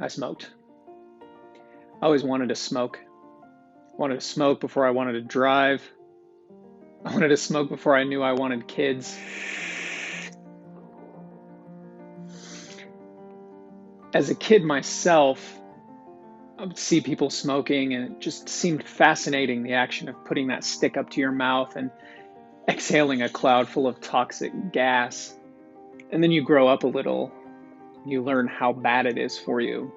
I smoked. I always wanted to smoke. I wanted to smoke before I wanted to drive. I wanted to smoke before I knew I wanted kids. As a kid myself, I would see people smoking and it just seemed fascinating, the action of putting that stick up to your mouth and exhaling a cloud full of toxic gas. And then you grow up a little, you learn how bad it is for you.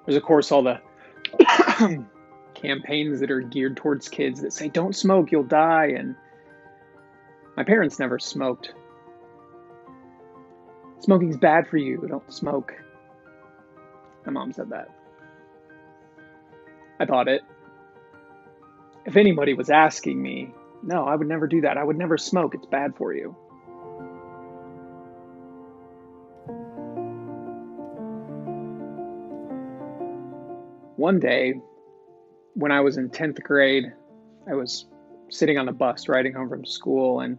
There's, of course, all the campaigns that are geared towards kids that say, don't smoke, you'll die. And my parents never smoked. Smoking's bad for you, don't smoke. My mom said that. I bought it. If anybody was asking me, no, I would never do that. I would never smoke. It's bad for you. One day, when I was in 10th grade, I was sitting on the bus riding home from school and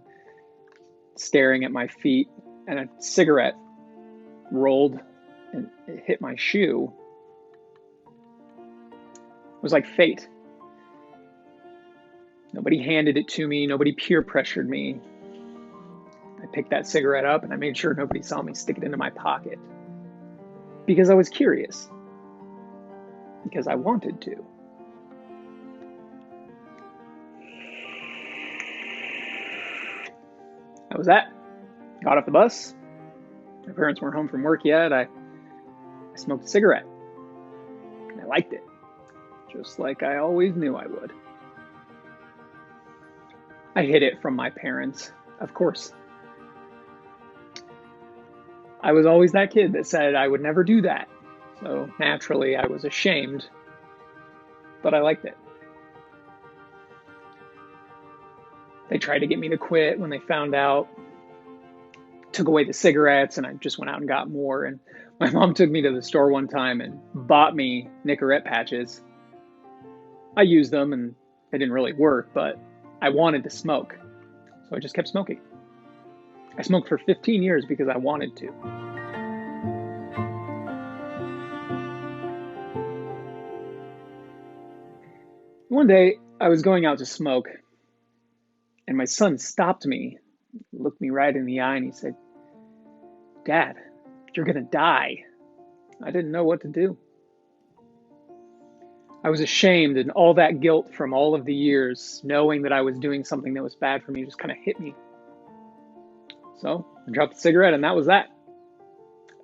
staring at my feet, and a cigarette rolled and it hit my shoe. It was like fate. Nobody handed it to me. Nobody peer pressured me. I picked that cigarette up and I made sure nobody saw me stick it into my pocket. Because I was curious. Because I wanted to. That was that. Got off the bus. My parents weren't home from work yet. I smoked a cigarette. And I liked it. Just like I always knew I would. I hid it from my parents, of course. I was always that kid that said I would never do that. So naturally, I was ashamed, but I liked it. They tried to get me to quit when they found out. Took away the cigarettes, and I just went out and got more. And my mom took me to the store one time and bought me Nicorette patches. I used them, and they didn't really work, but I wanted to smoke, so I just kept smoking. I smoked for 15 years because I wanted to. One day, I was going out to smoke, and my son stopped me, looked me right in the eye, and he said, "Dad, you're gonna die." I didn't know what to do. I was ashamed, and all that guilt from all of the years, knowing that I was doing something that was bad for me, just kind of hit me. So I dropped the cigarette, and that was that.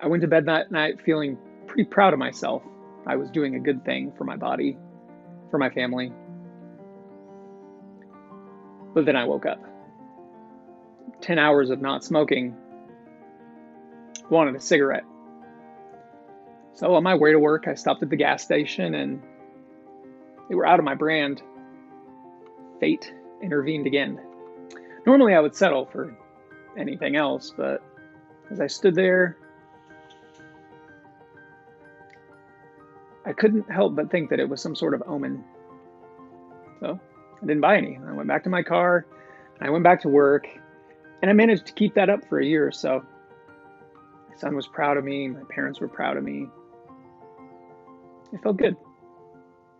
I went to bed that night feeling pretty proud of myself. I was doing a good thing for my body, for my family. But then I woke up. 10 hours of not smoking, wanted a cigarette. So on my way to work, I stopped at the gas station and they were out of my brand. Fate intervened again. Normally I would settle for anything else, but as I stood there, I couldn't help but think that it was some sort of omen. So I didn't buy any. I went back to my car, and I went back to work, and I managed to keep that up for a year or so. My son was proud of me. My parents were proud of me. It felt good.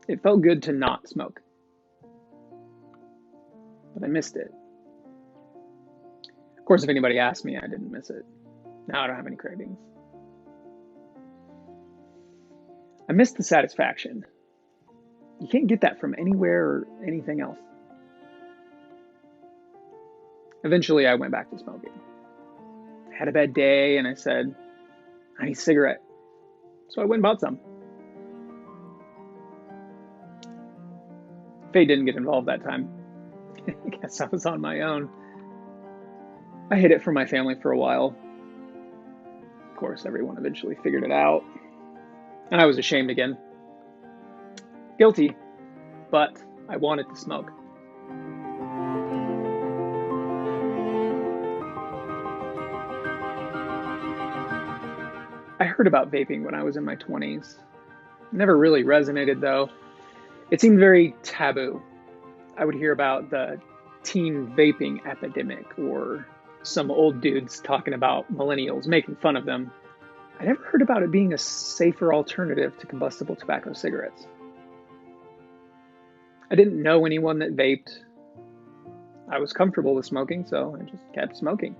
It felt good to not smoke. But I missed it. Of course, if anybody asked me, I didn't miss it. Now I don't have any cravings. I missed the satisfaction. You can't get that from anywhere or anything else. Eventually, I went back to smoking. I had a bad day, and I said, I need a cigarette. So I went and bought some. Faye didn't get involved that time. I guess I was on my own. I hid it from my family for a while. Of course, everyone eventually figured it out. And I was ashamed again. Guilty, but I wanted to smoke. I heard about vaping when I was in my 20s. Never really resonated though. It seemed very taboo. I would hear about the teen vaping epidemic or some old dudes talking about millennials, making fun of them. I never heard about it being a safer alternative to combustible tobacco cigarettes. I didn't know anyone that vaped. I was comfortable with smoking, so I just kept smoking.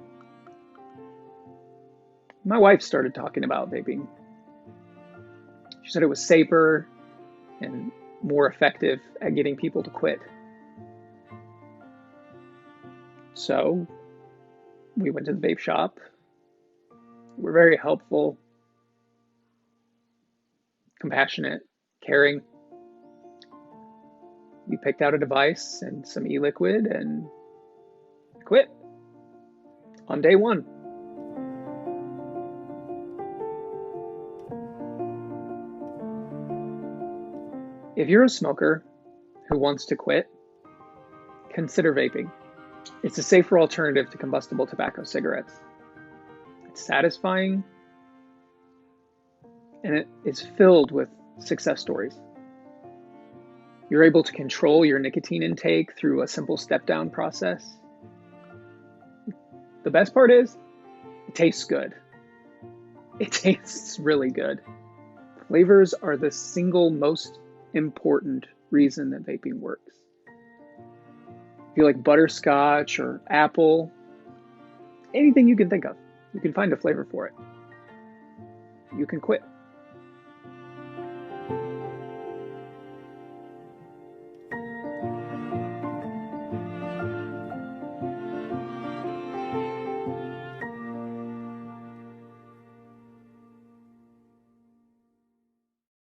My wife started talking about vaping. She said it was safer and more effective at getting people to quit. So we went to the vape shop. They were very helpful, compassionate, caring. We picked out a device and some e-liquid and quit on day one. If you're a smoker who wants to quit, consider vaping. It's a safer alternative to combustible tobacco cigarettes. It's satisfying, and it is filled with success stories. You're able to control your nicotine intake through a simple step-down process. The best part is, it tastes good. It tastes really good. Flavors are the single most important reason that vaping works. If you like butterscotch or apple, anything you can think of, you can find a flavor for it. You can quit.